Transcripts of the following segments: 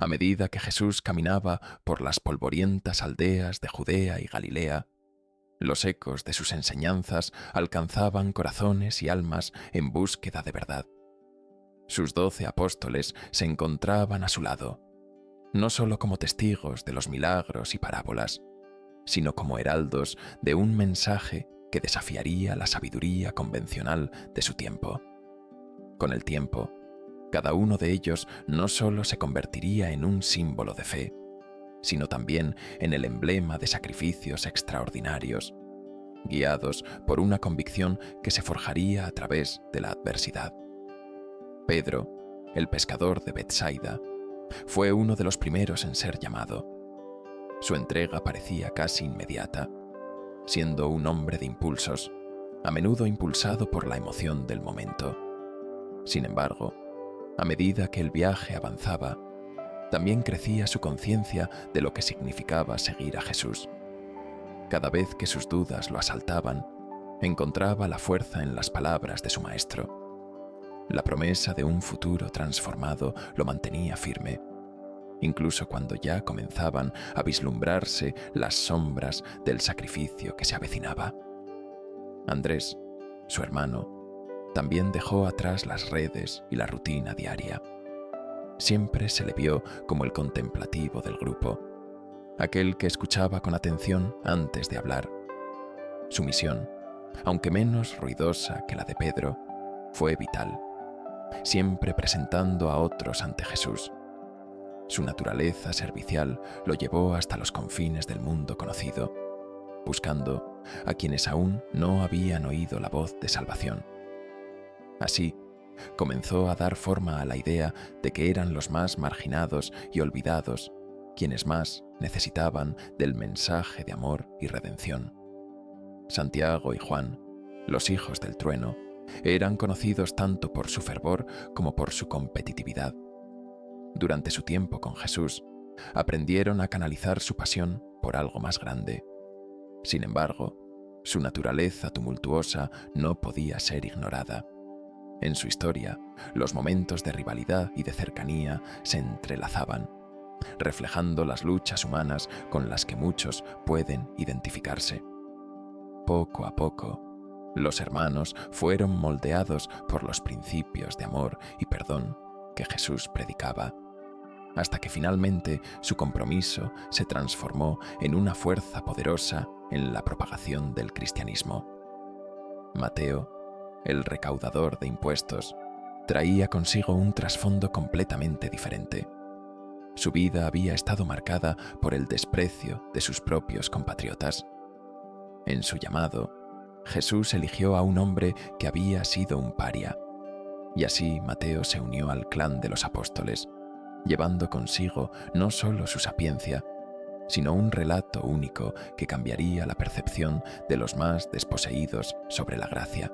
A medida que Jesús caminaba por las polvorientas aldeas de Judea y Galilea, los ecos de sus enseñanzas alcanzaban corazones y almas en búsqueda de verdad. Sus 12 apóstoles se encontraban a su lado, no solo como testigos de los milagros y parábolas, sino como heraldos de un mensaje que desafiaría la sabiduría convencional de su tiempo. Con el tiempo, cada uno de ellos no solo se convertiría en un símbolo de fe, sino también en el emblema de sacrificios extraordinarios, guiados por una convicción que se forjaría a través de la adversidad. Pedro, el pescador de Betsaida, fue uno de los primeros en ser llamado. Su entrega parecía casi inmediata, siendo un hombre de impulsos, a menudo impulsado por la emoción del momento. Sin embargo, a medida que el viaje avanzaba, también crecía su conciencia de lo que significaba seguir a Jesús. Cada vez que sus dudas lo asaltaban, encontraba la fuerza en las palabras de su maestro. La promesa de un futuro transformado lo mantenía firme, incluso cuando ya comenzaban a vislumbrarse las sombras del sacrificio que se avecinaba. Andrés, su hermano, también dejó atrás las redes y la rutina diaria. Siempre se le vio como el contemplativo del grupo, aquel que escuchaba con atención antes de hablar. Su misión, aunque menos ruidosa que la de Pedro, fue vital, siempre presentando a otros ante Jesús. Su naturaleza servicial lo llevó hasta los confines del mundo conocido, buscando a quienes aún no habían oído la voz de salvación. Así, comenzó a dar forma a la idea de que eran los más marginados y olvidados quienes más necesitaban del mensaje de amor y redención. Santiago y Juan, los hijos del trueno, eran conocidos tanto por su fervor como por su competitividad. Durante su tiempo con Jesús, aprendieron a canalizar su pasión por algo más grande. Sin embargo, su naturaleza tumultuosa no podía ser ignorada. En su historia, los momentos de rivalidad y de cercanía se entrelazaban, reflejando las luchas humanas con las que muchos pueden identificarse. Poco a poco, los hermanos fueron moldeados por los principios de amor y perdón que Jesús predicaba, hasta que finalmente su compromiso se transformó en una fuerza poderosa en la propagación del cristianismo. Mateo, el recaudador de impuestos, traía consigo un trasfondo completamente diferente. Su vida había estado marcada por el desprecio de sus propios compatriotas. En su llamado, Jesús eligió a un hombre que había sido un paria, y así Mateo se unió al clan de los apóstoles, llevando consigo no solo su sapiencia, sino un relato único que cambiaría la percepción de los más desposeídos sobre la gracia.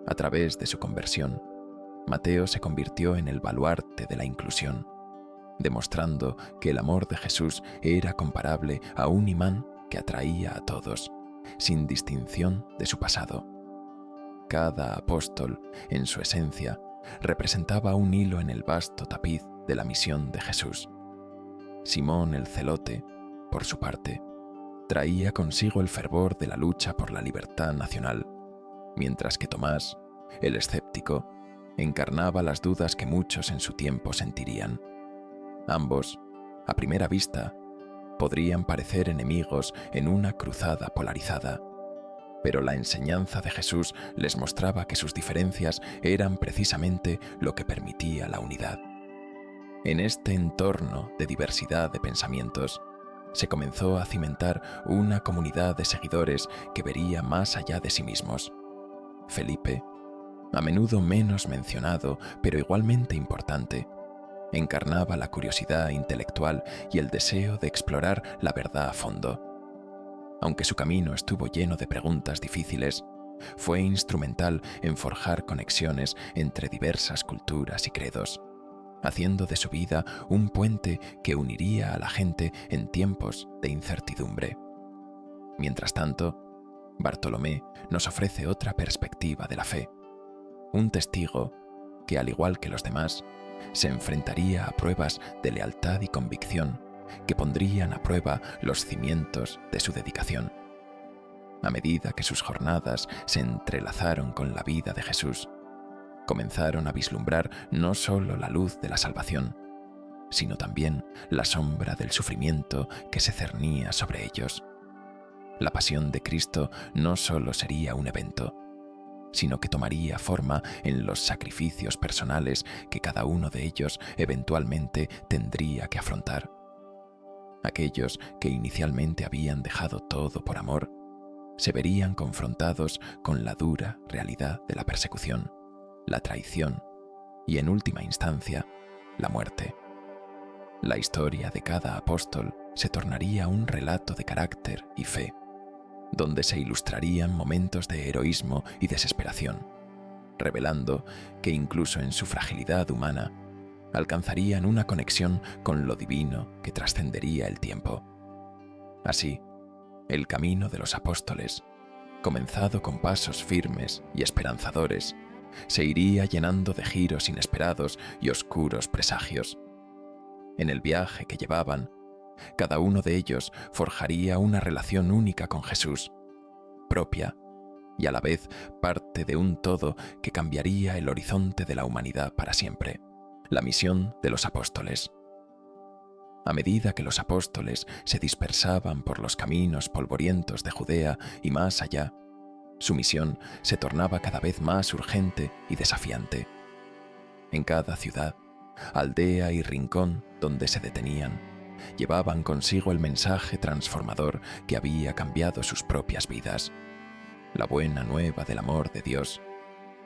A través de su conversión, Mateo se convirtió en el baluarte de la inclusión, demostrando que el amor de Jesús era comparable a un imán que atraía a todos, sin distinción de su pasado. Cada apóstol, en su esencia, representaba un hilo en el vasto tapiz de la misión de Jesús. Simón el Celote, por su parte, traía consigo el fervor de la lucha por la libertad nacional, mientras que Tomás, el escéptico, encarnaba las dudas que muchos en su tiempo sentirían. Ambos, a primera vista, podrían parecer enemigos en una cruzada polarizada, pero la enseñanza de Jesús les mostraba que sus diferencias eran precisamente lo que permitía la unidad. En este entorno de diversidad de pensamientos, se comenzó a cimentar una comunidad de seguidores que vería más allá de sí mismos. Felipe, a menudo menos mencionado, pero igualmente importante, encarnaba la curiosidad intelectual y el deseo de explorar la verdad a fondo. Aunque su camino estuvo lleno de preguntas difíciles, fue instrumental en forjar conexiones entre diversas culturas y credos, haciendo de su vida un puente que uniría a la gente en tiempos de incertidumbre. Mientras tanto, Bartolomé nos ofrece otra perspectiva de la fe, un testigo que, al igual que los demás, se enfrentaría a pruebas de lealtad y convicción que pondrían a prueba los cimientos de su dedicación. A medida que sus jornadas se entrelazaron con la vida de Jesús, comenzaron a vislumbrar no solo la luz de la salvación, sino también la sombra del sufrimiento que se cernía sobre ellos. La pasión de Cristo no solo sería un evento, sino que tomaría forma en los sacrificios personales que cada uno de ellos eventualmente tendría que afrontar. Aquellos que inicialmente habían dejado todo por amor, se verían confrontados con la dura realidad de la persecución, la traición y, en última instancia, la muerte. La historia de cada apóstol se tornaría un relato de carácter y fe, donde se ilustrarían momentos de heroísmo y desesperación, revelando que incluso en su fragilidad humana alcanzarían una conexión con lo divino que trascendería el tiempo. Así, el camino de los apóstoles, comenzado con pasos firmes y esperanzadores, se iría llenando de giros inesperados y oscuros presagios. En el viaje que llevaban, cada uno de ellos forjaría una relación única con Jesús, propia y a la vez parte de un todo que cambiaría el horizonte de la humanidad para siempre, la misión de los apóstoles. A medida que los apóstoles se dispersaban por los caminos polvorientos de Judea y más allá, su misión se tornaba cada vez más urgente y desafiante. En cada ciudad, aldea y rincón donde se detenían, llevaban consigo el mensaje transformador que había cambiado sus propias vidas, la buena nueva del amor de Dios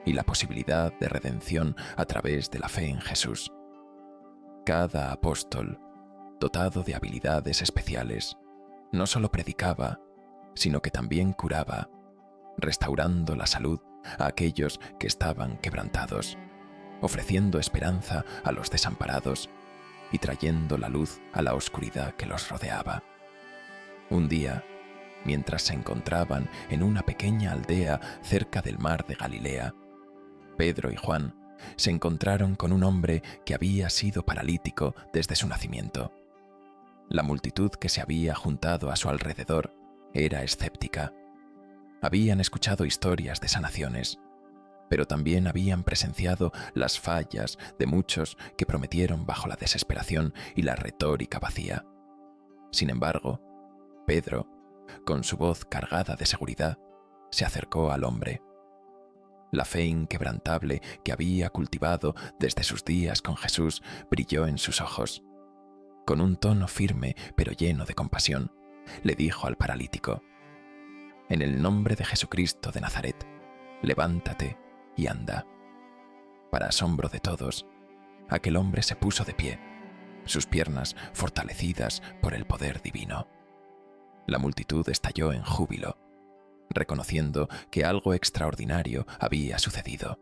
y la posibilidad de redención a través de la fe en Jesús. Cada apóstol, dotado de habilidades especiales, no solo predicaba, sino que también curaba, restaurando la salud a aquellos que estaban quebrantados, ofreciendo esperanza a los desamparados y trayendo la luz a la oscuridad que los rodeaba. Un día, mientras se encontraban en una pequeña aldea cerca del mar de Galilea, Pedro y Juan se encontraron con un hombre que había sido paralítico desde su nacimiento. La multitud que se había juntado a su alrededor era escéptica. Habían escuchado historias de sanaciones, pero también habían presenciado las fallas de muchos que prometieron bajo la desesperación y la retórica vacía. Sin embargo, Pedro, con su voz cargada de seguridad, se acercó al hombre. La fe inquebrantable que había cultivado desde sus días con Jesús brilló en sus ojos. Con un tono firme pero lleno de compasión, le dijo al paralítico: «En el nombre de Jesucristo de Nazaret, levántate y anda». Para asombro de todos, aquel hombre se puso de pie, sus piernas fortalecidas por el poder divino. La multitud estalló en júbilo, reconociendo que algo extraordinario había sucedido.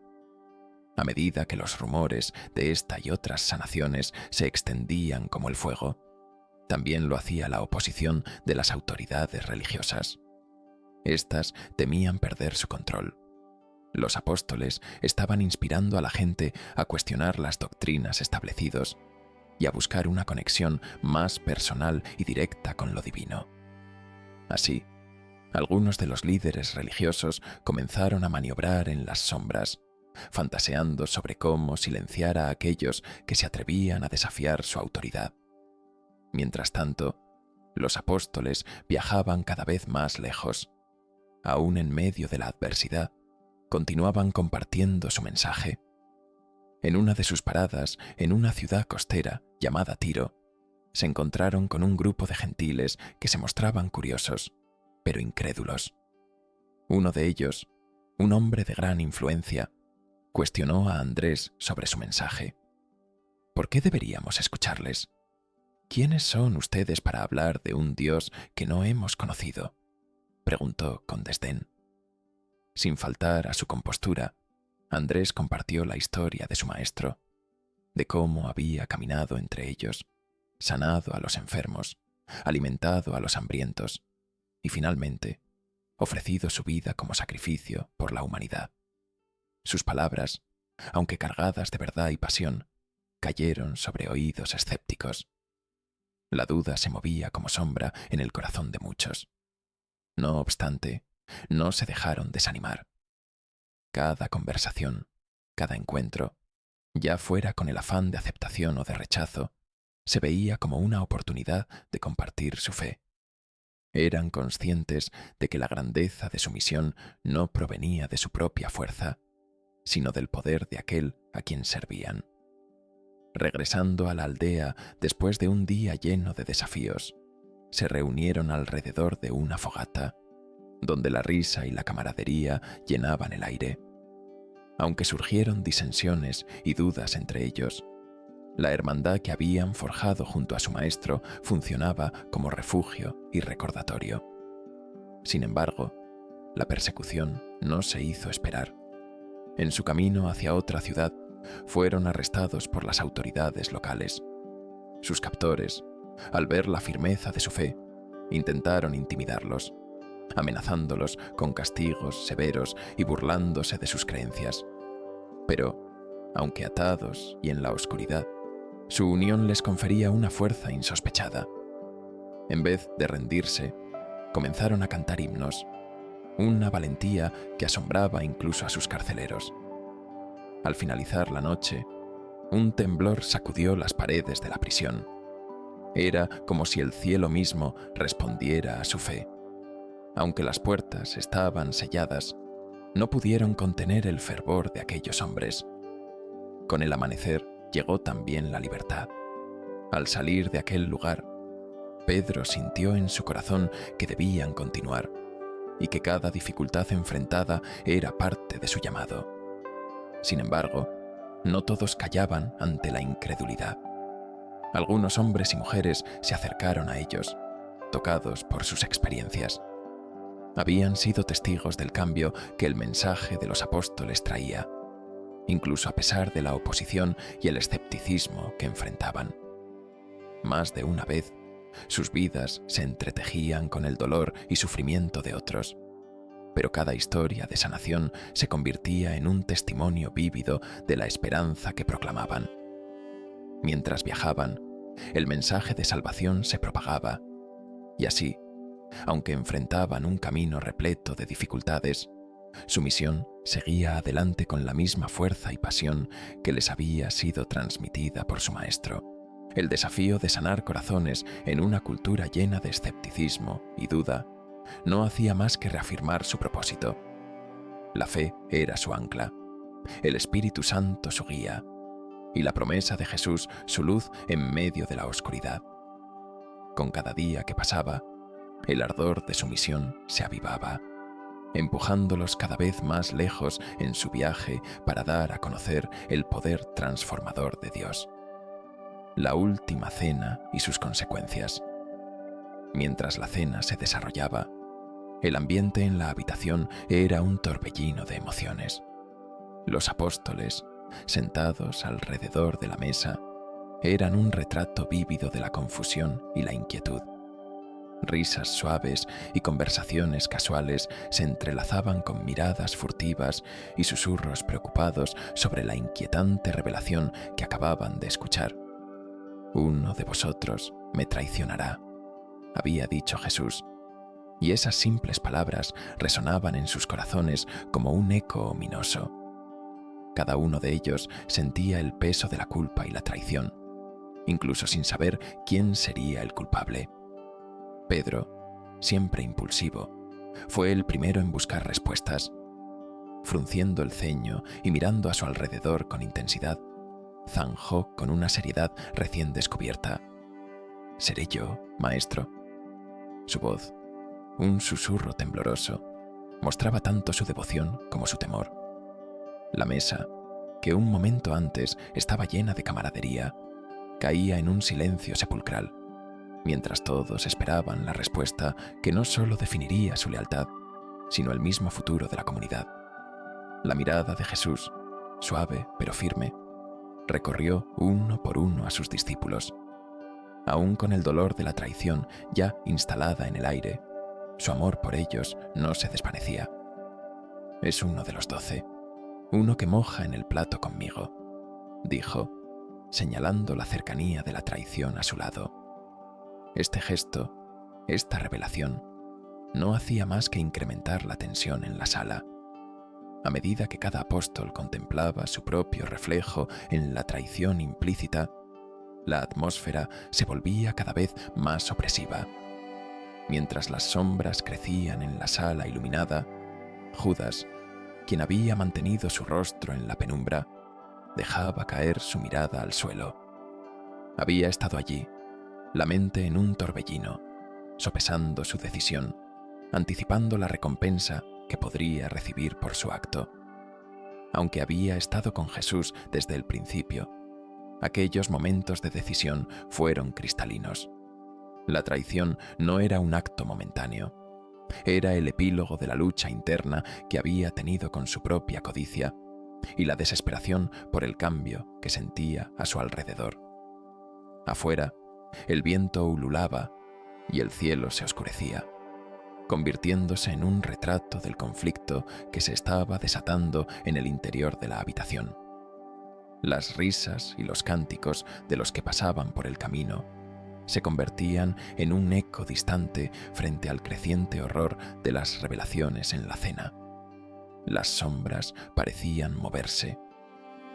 A medida que los rumores de esta y otras sanaciones se extendían como el fuego, también lo hacía la oposición de las autoridades religiosas. Estas temían perder su control. Los apóstoles estaban inspirando a la gente a cuestionar las doctrinas establecidas y a buscar una conexión más personal y directa con lo divino. Así, algunos de los líderes religiosos comenzaron a maniobrar en las sombras, fantaseando sobre cómo silenciar a aquellos que se atrevían a desafiar su autoridad. Mientras tanto, los apóstoles viajaban cada vez más lejos. Aún en medio de la adversidad, continuaban compartiendo su mensaje. En una de sus paradas, en una ciudad costera llamada Tiro, se encontraron con un grupo de gentiles que se mostraban curiosos, pero incrédulos. Uno de ellos, un hombre de gran influencia, cuestionó a Andrés sobre su mensaje. ¿Por qué deberíamos escucharles? ¿Quiénes son ustedes para hablar de un Dios que no hemos conocido?, preguntó con desdén. Sin faltar a su compostura, Andrés compartió la historia de su maestro, de cómo había caminado entre ellos, sanado a los enfermos, alimentado a los hambrientos y finalmente ofrecido su vida como sacrificio por la humanidad. Sus palabras, aunque cargadas de verdad y pasión, cayeron sobre oídos escépticos. La duda se movía como sombra en el corazón de muchos. No obstante, no se dejaron desanimar. Cada conversación, cada encuentro, ya fuera con el afán de aceptación o de rechazo, se veía como una oportunidad de compartir su fe. Eran conscientes de que la grandeza de su misión no provenía de su propia fuerza, sino del poder de aquel a quien servían. Regresando a la aldea después de un día lleno de desafíos, se reunieron alrededor de una fogata, donde la risa y la camaradería llenaban el aire. Aunque surgieron disensiones y dudas entre ellos, la hermandad que habían forjado junto a su maestro funcionaba como refugio y recordatorio. Sin embargo, la persecución no se hizo esperar. En su camino hacia otra ciudad, fueron arrestados por las autoridades locales. Sus captores, al ver la firmeza de su fe, intentaron intimidarlos, amenazándolos con castigos severos y burlándose de sus creencias. Pero, aunque atados y en la oscuridad, su unión les confería una fuerza insospechada. En vez de rendirse, comenzaron a cantar himnos, una valentía que asombraba incluso a sus carceleros. Al finalizar la noche, un temblor sacudió las paredes de la prisión. Era como si el cielo mismo respondiera a su fe. Aunque las puertas estaban selladas, no pudieron contener el fervor de aquellos hombres. Con el amanecer llegó también la libertad. Al salir de aquel lugar, Pedro sintió en su corazón que debían continuar y que cada dificultad enfrentada era parte de su llamado. Sin embargo, no todos callaban ante la incredulidad. Algunos hombres y mujeres se acercaron a ellos, tocados por sus experiencias. Habían sido testigos del cambio que el mensaje de los apóstoles traía, incluso a pesar de la oposición y el escepticismo que enfrentaban. Más de una vez, sus vidas se entretejían con el dolor y sufrimiento de otros, pero cada historia de sanación se convertía en un testimonio vívido de la esperanza que proclamaban. Mientras viajaban, el mensaje de salvación se propagaba, y así, aunque enfrentaban un camino repleto de dificultades, su misión seguía adelante con la misma fuerza y pasión que les había sido transmitida por su maestro. El desafío de sanar corazones en una cultura llena de escepticismo y duda no hacía más que reafirmar su propósito. La fe era su ancla, el Espíritu Santo su guía, y la promesa de Jesús su luz en medio de la oscuridad. Con cada día que pasaba, el ardor de su misión se avivaba, empujándolos cada vez más lejos en su viaje para dar a conocer el poder transformador de Dios. La última cena y sus consecuencias. Mientras la cena se desarrollaba, el ambiente en la habitación era un torbellino de emociones. Los apóstoles, sentados alrededor de la mesa, eran un retrato vívido de la confusión y la inquietud. Risas suaves y conversaciones casuales se entrelazaban con miradas furtivas y susurros preocupados sobre la inquietante revelación que acababan de escuchar. «Uno de vosotros me traicionará», había dicho Jesús, y esas simples palabras resonaban en sus corazones como un eco ominoso. Cada uno de ellos sentía el peso de la culpa y la traición, incluso sin saber quién sería el culpable. Pedro, siempre impulsivo, fue el primero en buscar respuestas. Frunciendo el ceño y mirando a su alrededor con intensidad, zanjó con una seriedad recién descubierta: «¿Seré yo, maestro?». Su voz, un susurro tembloroso, mostraba tanto su devoción como su temor. La mesa, que un momento antes estaba llena de camaradería, caía en un silencio sepulcral, mientras todos esperaban la respuesta que no solo definiría su lealtad, sino el mismo futuro de la comunidad. La mirada de Jesús, suave pero firme, recorrió uno por uno a sus discípulos. Aún con el dolor de la traición ya instalada en el aire, su amor por ellos no se desvanecía. «Es uno de los 12, uno que moja en el plato conmigo», dijo, señalando la cercanía de la traición a su lado. Este gesto, esta revelación, no hacía más que incrementar la tensión en la sala. A medida que cada apóstol contemplaba su propio reflejo en la traición implícita, la atmósfera se volvía cada vez más opresiva. Mientras las sombras crecían en la sala iluminada, Judas, quien había mantenido su rostro en la penumbra, dejaba caer su mirada al suelo. Había estado allí, la mente en un torbellino, sopesando su decisión, anticipando la recompensa que podría recibir por su acto. Aunque había estado con Jesús desde el principio, aquellos momentos de decisión fueron cristalinos. La traición no era un acto momentáneo, era el epílogo de la lucha interna que había tenido con su propia codicia y la desesperación por el cambio que sentía a su alrededor. Afuera, el viento ululaba y el cielo se oscurecía, convirtiéndose en un retrato del conflicto que se estaba desatando en el interior de la habitación. Las risas y los cánticos de los que pasaban por el camino se convertían en un eco distante frente al creciente horror de las revelaciones en la cena. Las sombras parecían moverse.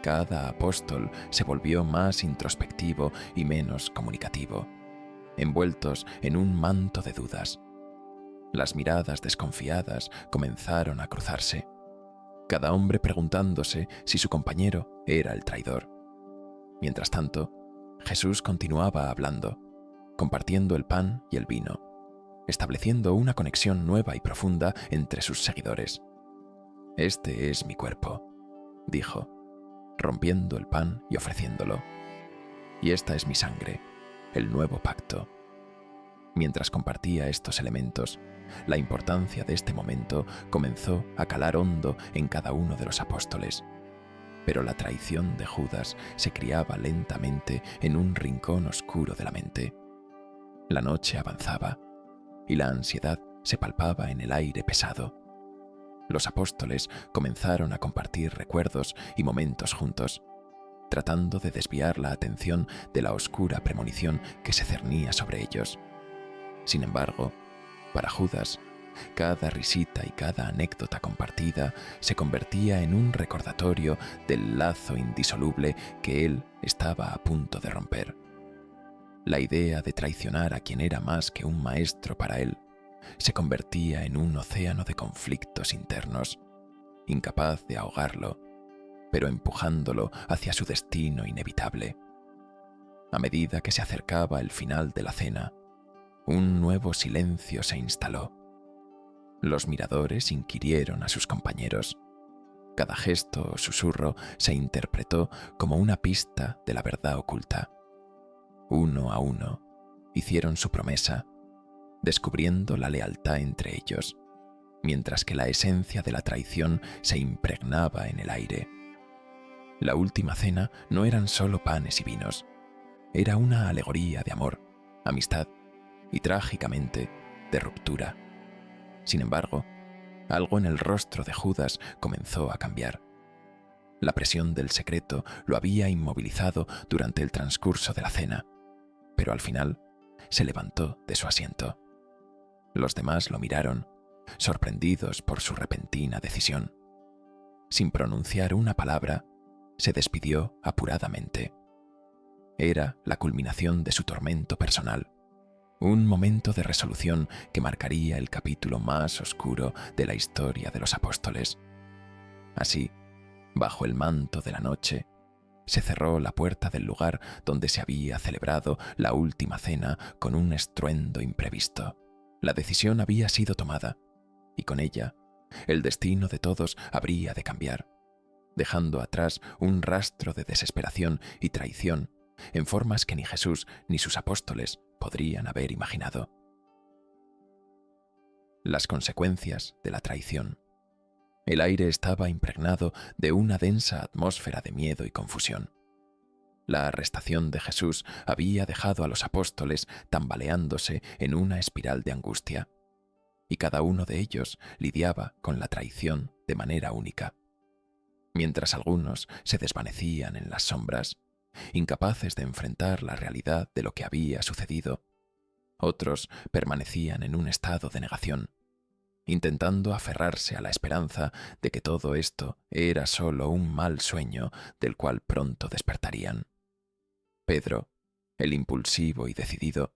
Cada apóstol se volvió más introspectivo y menos comunicativo, envueltos en un manto de dudas. Las miradas desconfiadas comenzaron a cruzarse, cada hombre preguntándose si su compañero era el traidor. Mientras tanto, Jesús continuaba hablando, compartiendo el pan y el vino, estableciendo una conexión nueva y profunda entre sus seguidores. «Este es mi cuerpo», dijo, rompiendo el pan y ofreciéndolo. «Y esta es mi sangre, el nuevo pacto». Mientras compartía estos elementos, la importancia de este momento comenzó a calar hondo en cada uno de los apóstoles. Pero la traición de Judas se criaba lentamente en un rincón oscuro de la mente. La noche avanzaba y la ansiedad se palpaba en el aire pesado. Los apóstoles comenzaron a compartir recuerdos y momentos juntos, tratando de desviar la atención de la oscura premonición que se cernía sobre ellos. Sin embargo, para Judas, cada risita y cada anécdota compartida se convertía en un recordatorio del lazo indisoluble que él estaba a punto de romper. La idea de traicionar a quien era más que un maestro para él se convertía en un océano de conflictos internos, incapaz de ahogarlo, pero empujándolo hacia su destino inevitable. A medida que se acercaba el final de la cena, un nuevo silencio se instaló. Los miradores inquirieron a sus compañeros. Cada gesto o susurro se interpretó como una pista de la verdad oculta. Uno a uno, hicieron su promesa, descubriendo la lealtad entre ellos, mientras que la esencia de la traición se impregnaba en el aire. La última cena no eran solo panes y vinos, era una alegoría de amor, amistad y, trágicamente, de ruptura. Sin embargo, algo en el rostro de Judas comenzó a cambiar. La presión del secreto lo había inmovilizado durante el transcurso de la cena, pero al final se levantó de su asiento. Los demás lo miraron, sorprendidos por su repentina decisión. Sin pronunciar una palabra, se despidió apuradamente. Era la culminación de su tormento personal, un momento de resolución que marcaría el capítulo más oscuro de la historia de los apóstoles. Así, bajo el manto de la noche, se cerró la puerta del lugar donde se había celebrado la última cena con un estruendo imprevisto. La decisión había sido tomada, y con ella, el destino de todos habría de cambiar, dejando atrás un rastro de desesperación y traición en formas que ni Jesús ni sus apóstoles podrían haber imaginado. Las consecuencias de la traición. El aire estaba impregnado de una densa atmósfera de miedo y confusión. La arrestación de Jesús había dejado a los apóstoles tambaleándose en una espiral de angustia, y cada uno de ellos lidiaba con la traición de manera única. Mientras algunos se desvanecían en las sombras, incapaces de enfrentar la realidad de lo que había sucedido. Otros permanecían en un estado de negación, intentando aferrarse a la esperanza de que todo esto era solo un mal sueño del cual pronto despertarían. Pedro, el impulsivo y decidido,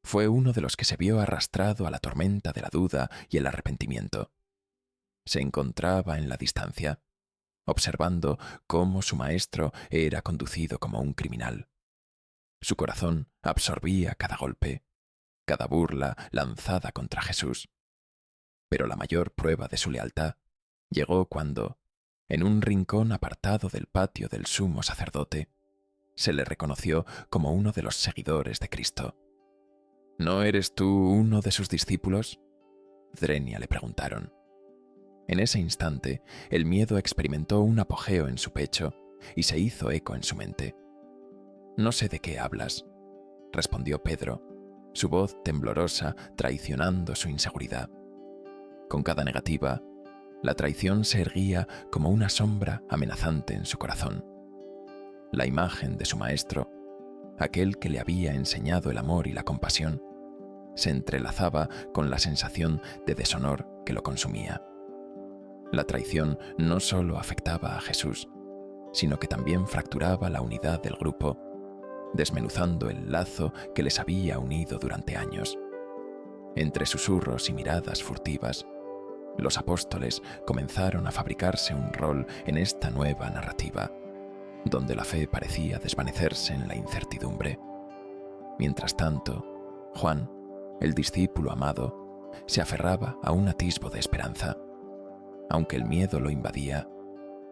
fue uno de los que se vio arrastrado a la tormenta de la duda y el arrepentimiento. Se encontraba en la distancia, observando cómo su maestro era conducido como un criminal. Su corazón absorbía cada golpe, cada burla lanzada contra Jesús. Pero la mayor prueba de su lealtad llegó cuando, en un rincón apartado del patio del sumo sacerdote, se le reconoció como uno de los seguidores de Cristo. ¿No eres tú uno de sus discípulos?, Drenia le preguntaron. En ese instante, el miedo experimentó un apogeo en su pecho y se hizo eco en su mente. «No sé de qué hablas», respondió Pedro, su voz temblorosa traicionando su inseguridad. Con cada negativa, la traición se erguía como una sombra amenazante en su corazón. La imagen de su maestro, aquel que le había enseñado el amor y la compasión, se entrelazaba con la sensación de deshonor que lo consumía. La traición no solo afectaba a Jesús, sino que también fracturaba la unidad del grupo, desmenuzando el lazo que les había unido durante años. Entre susurros y miradas furtivas, los apóstoles comenzaron a fabricarse un rol en esta nueva narrativa, donde la fe parecía desvanecerse en la incertidumbre. Mientras tanto, Juan, el discípulo amado, se aferraba a un atisbo de esperanza. Aunque el miedo lo invadía,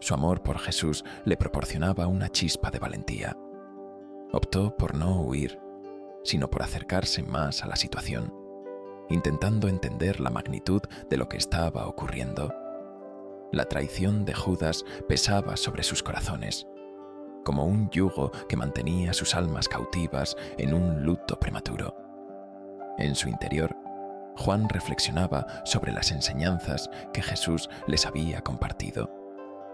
su amor por Jesús le proporcionaba una chispa de valentía. Optó por no huir, sino por acercarse más a la situación, intentando entender la magnitud de lo que estaba ocurriendo. La traición de Judas pesaba sobre sus corazones, como un yugo que mantenía sus almas cautivas en un luto prematuro. En su interior, Juan reflexionaba sobre las enseñanzas que Jesús les había compartido,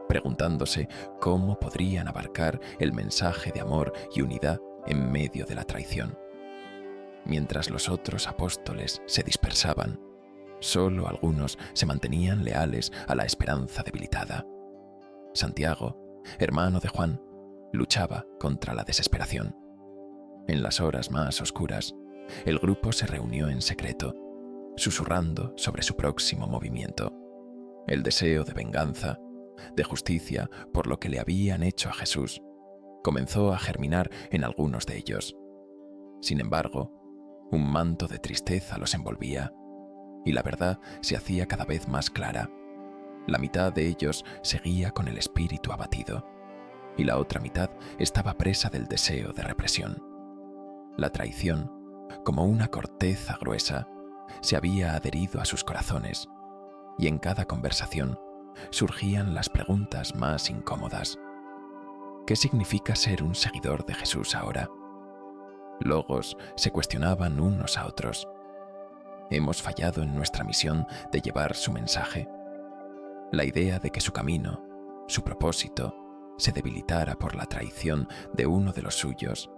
preguntándose cómo podrían abarcar el mensaje de amor y unidad en medio de la traición. Mientras los otros apóstoles se dispersaban, solo algunos se mantenían leales a la esperanza debilitada. Santiago, hermano de Juan, luchaba contra la desesperación. En las horas más oscuras, el grupo se reunió en secreto, susurrando sobre su próximo movimiento. El deseo de venganza, de justicia por lo que le habían hecho a Jesús, comenzó a germinar en algunos de ellos. Sin embargo, un manto de tristeza los envolvía, y la verdad se hacía cada vez más clara. La mitad de ellos seguía con el espíritu abatido, y la otra mitad estaba presa del deseo de represión. La traición, como una corteza gruesa, se había adherido a sus corazones, y en cada conversación surgían las preguntas más incómodas. ¿Qué significa ser un seguidor de Jesús ahora? Logos se cuestionaban unos a otros. ¿Hemos fallado en nuestra misión de llevar su mensaje? La idea de que su camino, su propósito, se debilitara por la traición de uno de los suyos,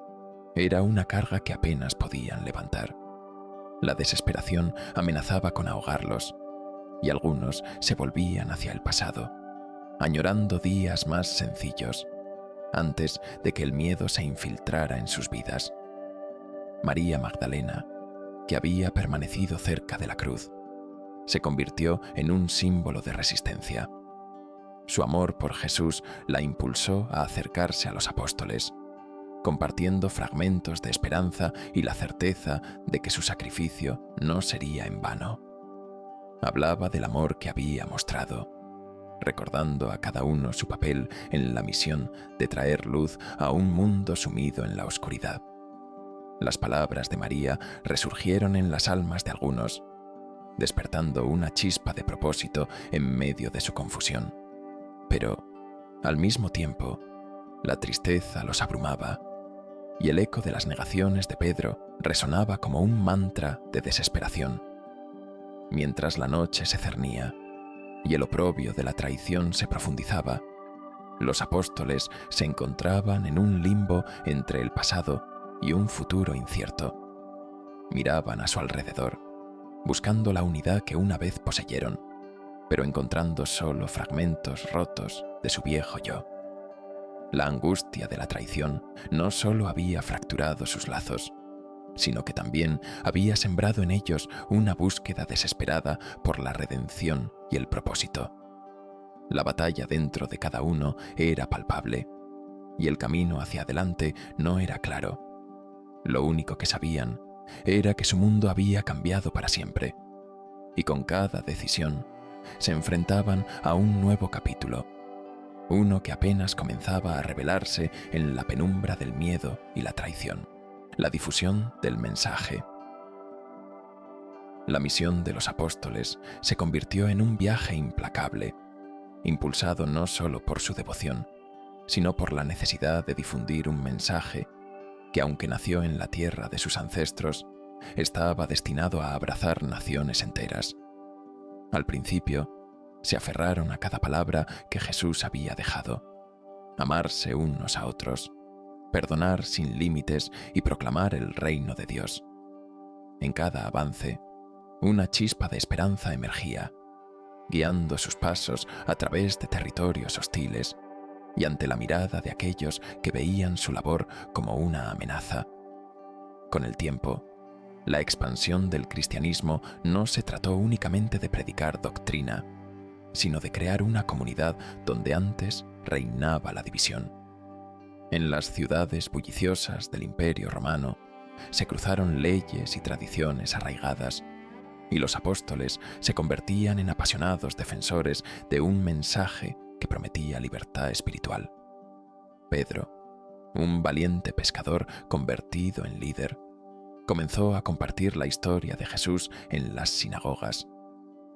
era una carga que apenas podían levantar. La desesperación amenazaba con ahogarlos, y algunos se volvían hacia el pasado, añorando días más sencillos, antes de que el miedo se infiltrara en sus vidas. María Magdalena, que había permanecido cerca de la cruz, se convirtió en un símbolo de resistencia. Su amor por Jesús la impulsó a acercarse a los apóstoles, compartiendo fragmentos de esperanza y la certeza de que su sacrificio no sería en vano. Hablaba del amor que había mostrado, recordando a cada uno su papel en la misión de traer luz a un mundo sumido en la oscuridad. Las palabras de María resurgieron en las almas de algunos, despertando una chispa de propósito en medio de su confusión. Pero, al mismo tiempo, la tristeza los abrumaba, y el eco de las negaciones de Pedro resonaba como un mantra de desesperación. Mientras la noche se cernía y el oprobio de la traición se profundizaba, Los apóstoles se encontraban en un limbo entre el pasado y un futuro incierto. Miraban a su alrededor, buscando la unidad que una vez poseyeron, pero encontrando solo fragmentos rotos de su viejo yo. La angustia de la traición no solo había fracturado sus lazos, sino que también había sembrado en ellos una búsqueda desesperada por la redención y el propósito. La batalla dentro de cada uno era palpable, y el camino hacia adelante no era claro. Lo único que sabían era que su mundo había cambiado para siempre, y con cada decisión se enfrentaban a un nuevo capítulo, uno que apenas comenzaba a revelarse en la penumbra del miedo y la traición, la difusión del mensaje. La misión de los apóstoles se convirtió en un viaje implacable, impulsado no solo por su devoción, sino por la necesidad de difundir un mensaje que, aunque nació en la tierra de sus ancestros, estaba destinado a abrazar naciones enteras. Al principio, se aferraron a cada palabra que Jesús había dejado: amarse unos a otros, perdonar sin límites y proclamar el reino de Dios. En cada avance, una chispa de esperanza emergía, guiando sus pasos a través de territorios hostiles y ante la mirada de aquellos que veían su labor como una amenaza. Con el tiempo, la expansión del cristianismo no se trató únicamente de predicar doctrina, sino de crear una comunidad donde antes reinaba la división. En las ciudades bulliciosas del Imperio Romano se cruzaron leyes y tradiciones arraigadas, y los apóstoles se convertían en apasionados defensores de un mensaje que prometía libertad espiritual. Pedro, un valiente pescador convertido en líder, comenzó a compartir la historia de Jesús en las sinagogas,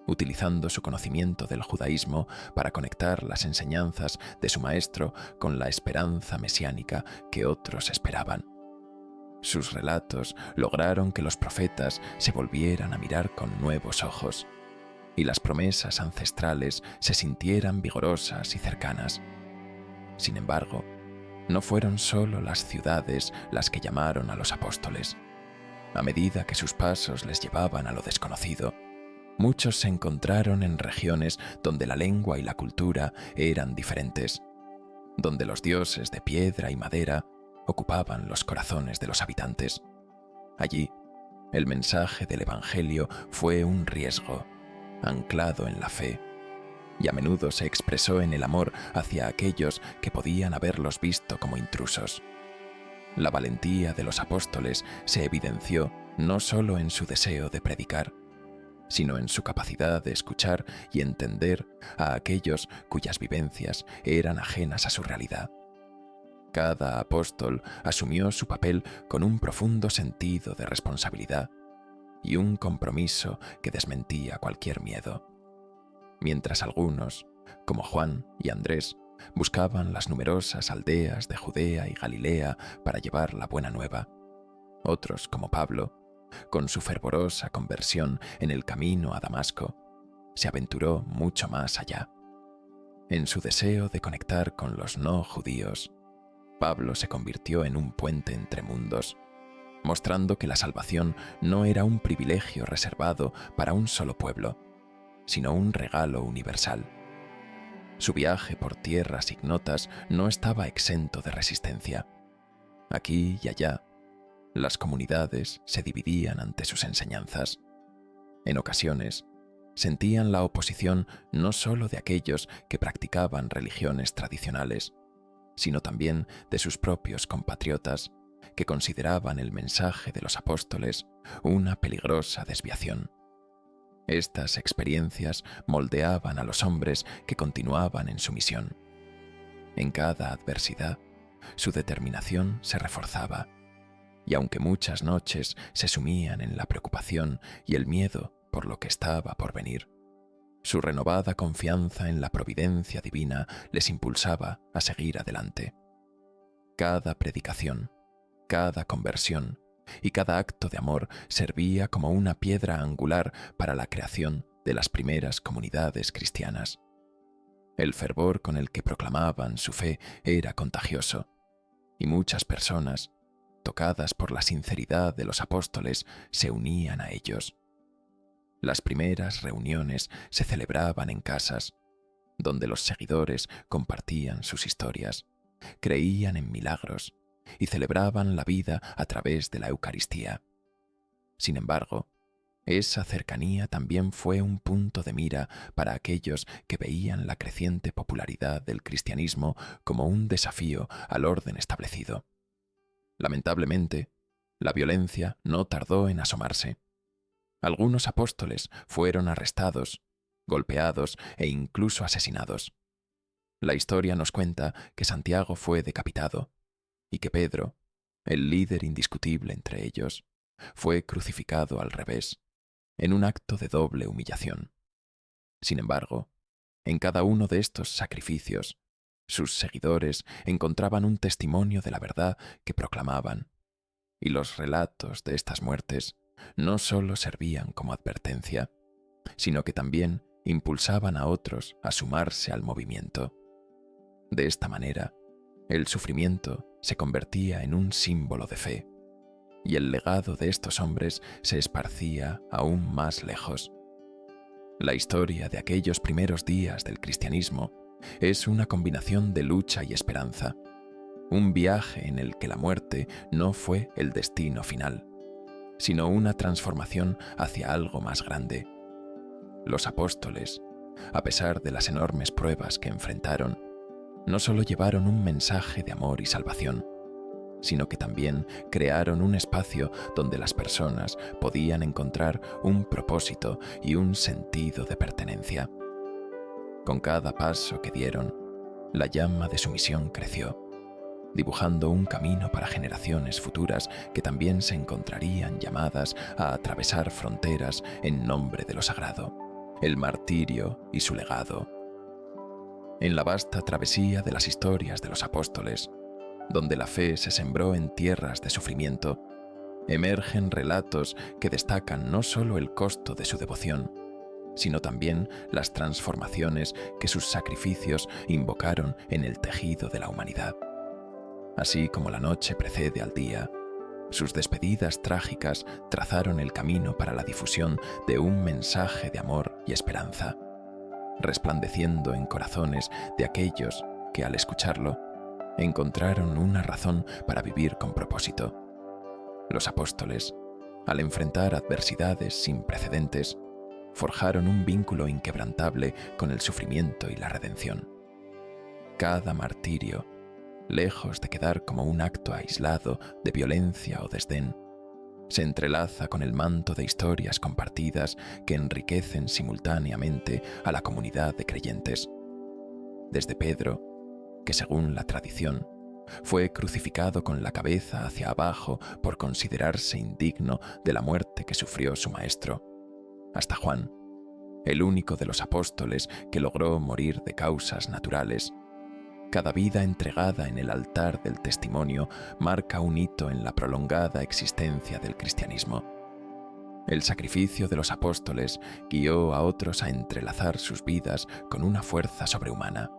utilizando su conocimiento del judaísmo para conectar las enseñanzas de su maestro con la esperanza mesiánica que otros esperaban. Sus relatos lograron que los profetas se volvieran a mirar con nuevos ojos y las promesas ancestrales se sintieran vigorosas y cercanas. Sin embargo, no fueron solo las ciudades las que llamaron a los apóstoles. A medida que sus pasos les llevaban a lo desconocido, muchos se encontraron en regiones donde la lengua y la cultura eran diferentes, donde los dioses de piedra y madera ocupaban los corazones de los habitantes. Allí, el mensaje del Evangelio fue un riesgo, anclado en la fe, y a menudo se expresó en el amor hacia aquellos que podían haberlos visto como intrusos. La valentía de los apóstoles se evidenció no solo en su deseo de predicar, sino en su capacidad de escuchar y entender a aquellos cuyas vivencias eran ajenas a su realidad. Cada apóstol asumió su papel con un profundo sentido de responsabilidad y un compromiso que desmentía cualquier miedo. Mientras algunos, como Juan y Andrés, buscaban las numerosas aldeas de Judea y Galilea para llevar la buena nueva, otros, como Pablo, con su fervorosa conversión en el camino a Damasco, se aventuró mucho más allá. En su deseo de conectar con los no judíos, Pablo se convirtió en un puente entre mundos, mostrando que la salvación no era un privilegio reservado para un solo pueblo, sino un regalo universal. Su viaje por tierras ignotas no estaba exento de resistencia. Aquí y allá, las comunidades se dividían ante sus enseñanzas. En ocasiones, sentían la oposición no solo de aquellos que practicaban religiones tradicionales, sino también de sus propios compatriotas, que consideraban el mensaje de los apóstoles una peligrosa desviación. Estas experiencias moldeaban a los hombres que continuaban en su misión. En cada adversidad, su determinación se reforzaba, y aunque muchas noches se sumían en la preocupación y el miedo por lo que estaba por venir, su renovada confianza en la providencia divina les impulsaba a seguir adelante. Cada predicación, cada conversión y cada acto de amor servía como una piedra angular para la creación de las primeras comunidades cristianas. El fervor con el que proclamaban su fe era contagioso, y muchas personas, tocadas por la sinceridad de los apóstoles, se unían a ellos. Las primeras reuniones se celebraban en casas, donde los seguidores compartían sus historias, creían en milagros y celebraban la vida a través de la Eucaristía. Sin embargo, esa cercanía también fue un punto de mira para aquellos que veían la creciente popularidad del cristianismo como un desafío al orden establecido. Lamentablemente, la violencia no tardó en asomarse. Algunos apóstoles fueron arrestados, golpeados e incluso asesinados. La historia nos cuenta que Santiago fue decapitado y que Pedro, el líder indiscutible entre ellos, fue crucificado al revés, en un acto de doble humillación. Sin embargo, en cada uno de estos sacrificios, sus seguidores encontraban un testimonio de la verdad que proclamaban, y los relatos de estas muertes no solo servían como advertencia, sino que también impulsaban a otros a sumarse al movimiento. De esta manera, el sufrimiento se convertía en un símbolo de fe, y el legado de estos hombres se esparcía aún más lejos. La historia de aquellos primeros días del cristianismo es una combinación de lucha y esperanza, un viaje en el que la muerte no fue el destino final, sino una transformación hacia algo más grande. Los apóstoles, a pesar de las enormes pruebas que enfrentaron, no solo llevaron un mensaje de amor y salvación, sino que también crearon un espacio donde las personas podían encontrar un propósito y un sentido de pertenencia. Con cada paso que dieron, la llama de su misión creció, dibujando un camino para generaciones futuras que también se encontrarían llamadas a atravesar fronteras en nombre de lo sagrado, el martirio y su legado. En la vasta travesía de las historias de los apóstoles, donde la fe se sembró en tierras de sufrimiento, emergen relatos que destacan no solo el costo de su devoción, sino también las transformaciones que sus sacrificios invocaron en el tejido de la humanidad. Así como la noche precede al día, sus despedidas trágicas trazaron el camino para la difusión de un mensaje de amor y esperanza, resplandeciendo en corazones de aquellos que, al escucharlo, encontraron una razón para vivir con propósito. Los apóstoles, al enfrentar adversidades sin precedentes, forjaron un vínculo inquebrantable con el sufrimiento y la redención. Cada martirio, lejos de quedar como un acto aislado de violencia o desdén, se entrelaza con el manto de historias compartidas que enriquecen simultáneamente a la comunidad de creyentes. Desde Pedro, que según la tradición, fue crucificado con la cabeza hacia abajo por considerarse indigno de la muerte que sufrió su maestro, hasta Juan, el único de los apóstoles que logró morir de causas naturales. Cada vida entregada en el altar del testimonio marca un hito en la prolongada existencia del cristianismo. El sacrificio de los apóstoles guió a otros a entrelazar sus vidas con una fuerza sobrehumana.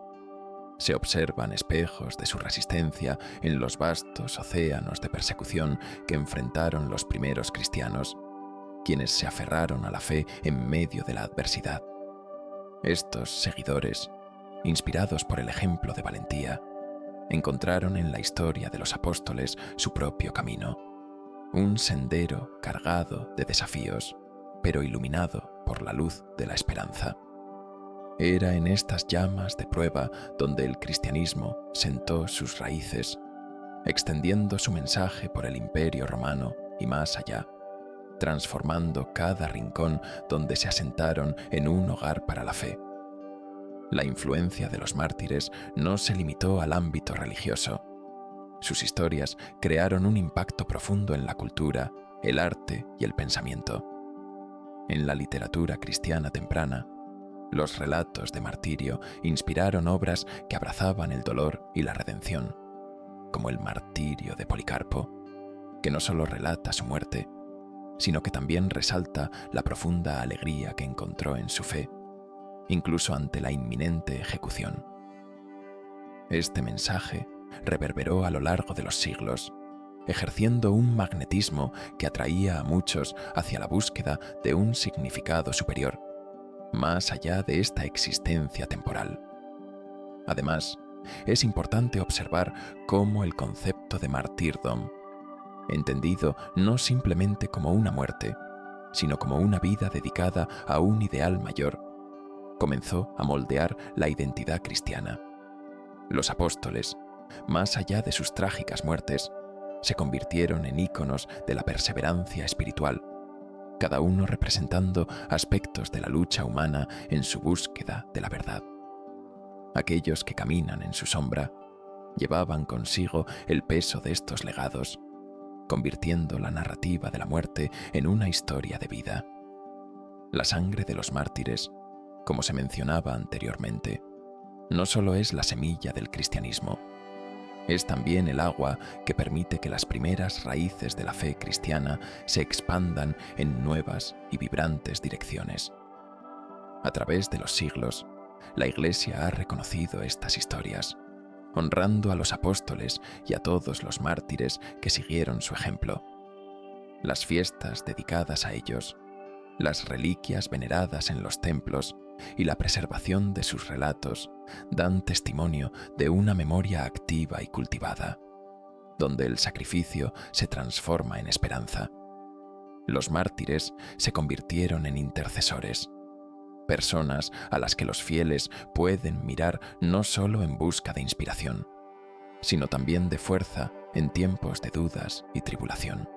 Se observan espejos de su resistencia en los vastos océanos de persecución que enfrentaron los primeros cristianos, quienes se aferraron a la fe en medio de la adversidad. Estos seguidores, inspirados por el ejemplo de valentía, encontraron en la historia de los apóstoles su propio camino, un sendero cargado de desafíos, pero iluminado por la luz de la esperanza. Era en estas llamas de prueba donde el cristianismo sentó sus raíces, extendiendo su mensaje por el Imperio Romano y más allá, transformando cada rincón donde se asentaron en un hogar para la fe. La influencia de los mártires no se limitó al ámbito religioso. Sus historias crearon un impacto profundo en la cultura, el arte y el pensamiento. En la literatura cristiana temprana, los relatos de martirio inspiraron obras que abrazaban el dolor y la redención, como el martirio de Policarpo, que no solo relata su muerte, sino que también resalta la profunda alegría que encontró en su fe. incluso ante la inminente ejecución. Este mensaje reverberó a lo largo de los siglos, ejerciendo un magnetismo que atraía a muchos hacia la búsqueda de un significado superior, más allá de esta existencia temporal. Además, es importante observar cómo el concepto de martyrdom, entendido no simplemente como una muerte, sino como una vida dedicada a un ideal mayor, comenzó a moldear la identidad cristiana. Los apóstoles, más allá de sus trágicas muertes, se convirtieron en íconos de la perseverancia espiritual, cada uno representando aspectos de la lucha humana en su búsqueda de la verdad. Aquellos que caminan en su sombra llevaban consigo el peso de estos legados, convirtiendo la narrativa de la muerte en una historia de vida. La sangre de los mártires, como se mencionaba anteriormente, no solo es la semilla del cristianismo, es también el agua que permite que las primeras raíces de la fe cristiana se expandan en nuevas y vibrantes direcciones. A través de los siglos, la Iglesia ha reconocido estas historias, honrando a los apóstoles y a todos los mártires que siguieron su ejemplo. Las fiestas dedicadas a ellos, las reliquias veneradas en los templos y la preservación de sus relatos dan testimonio de una memoria activa y cultivada, donde el sacrificio se transforma en esperanza. Los mártires se convirtieron en intercesores, personas a las que los fieles pueden mirar no solo en busca de inspiración, sino también de fuerza en tiempos de dudas y tribulación.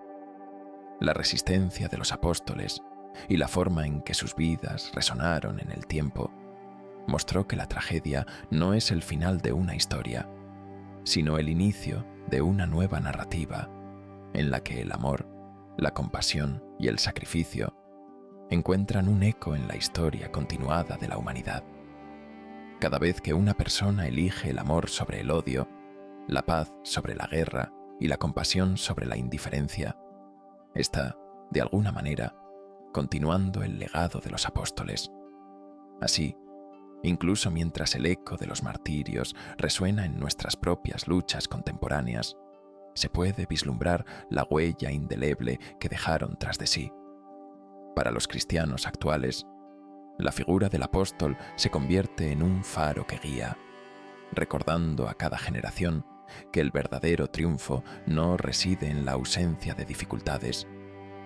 La resistencia de los apóstoles y la forma en que sus vidas resonaron en el tiempo mostró que la tragedia no es el final de una historia, sino el inicio de una nueva narrativa en la que el amor, la compasión y el sacrificio encuentran un eco en la historia continuada de la humanidad. Cada vez que una persona elige el amor sobre el odio, la paz sobre la guerra y la compasión sobre la indiferencia, está, de alguna manera, continuando el legado de los apóstoles. Así, incluso mientras el eco de los martirios resuena en nuestras propias luchas contemporáneas, se puede vislumbrar la huella indeleble que dejaron tras de sí. Para los cristianos actuales, la figura del apóstol se convierte en un faro que guía, recordando a cada generación que el verdadero triunfo no reside en la ausencia de dificultades,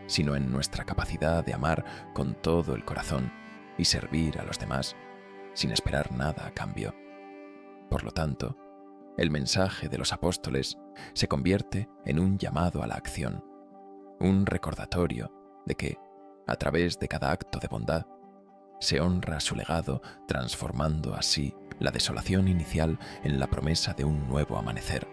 sino en nuestra capacidad de amar con todo el corazón y servir a los demás sin esperar nada a cambio. Por lo tanto, el mensaje de los apóstoles se convierte en un llamado a la acción, un recordatorio de que, a través de cada acto de bondad, se honra su legado, transformando así la desolación inicial en la promesa de un nuevo amanecer.